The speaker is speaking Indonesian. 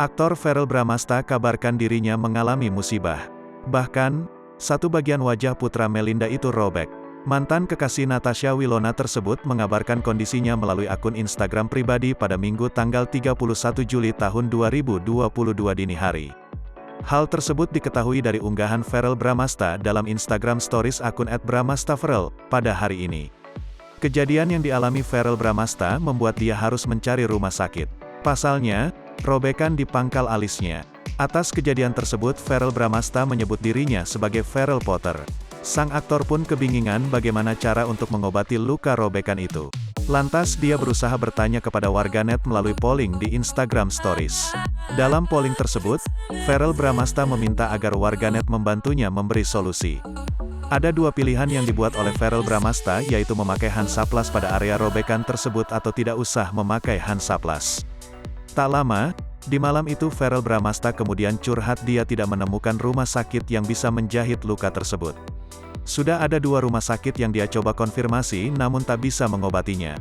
Aktor Verrell Bramasta kabarkan dirinya mengalami musibah. Bahkan, satu bagian wajah putra Melinda itu robek. Mantan kekasih Natasha Wilona tersebut mengabarkan kondisinya melalui akun Instagram pribadi pada Minggu tanggal 31 Juli tahun 2022 dini hari. Hal tersebut diketahui dari unggahan Verrell Bramasta dalam Instagram Stories akun @bramastaverrell pada hari ini. Kejadian yang dialami Verrell Bramasta membuat dia harus mencari rumah sakit. Pasalnya, robekan di pangkal alisnya. Atas kejadian tersebut Verrell Bramasta menyebut dirinya sebagai Verrell Potter. Sang aktor pun kebingungan bagaimana cara untuk mengobati luka robekan itu. Lantas dia berusaha bertanya kepada warganet melalui polling di Instagram Stories. Dalam polling tersebut, Verrell Bramasta meminta agar warganet membantunya memberi solusi. Ada dua pilihan yang dibuat oleh Verrell Bramasta, yaitu memakai Hansaplast pada area robekan tersebut atau tidak usah memakai Hansaplast. Tak lama, di malam itu Verrell Bramasta kemudian curhat dia tidak menemukan rumah sakit yang bisa menjahit luka tersebut. Sudah ada 2 rumah sakit yang dia coba konfirmasi namun tak bisa mengobatinya.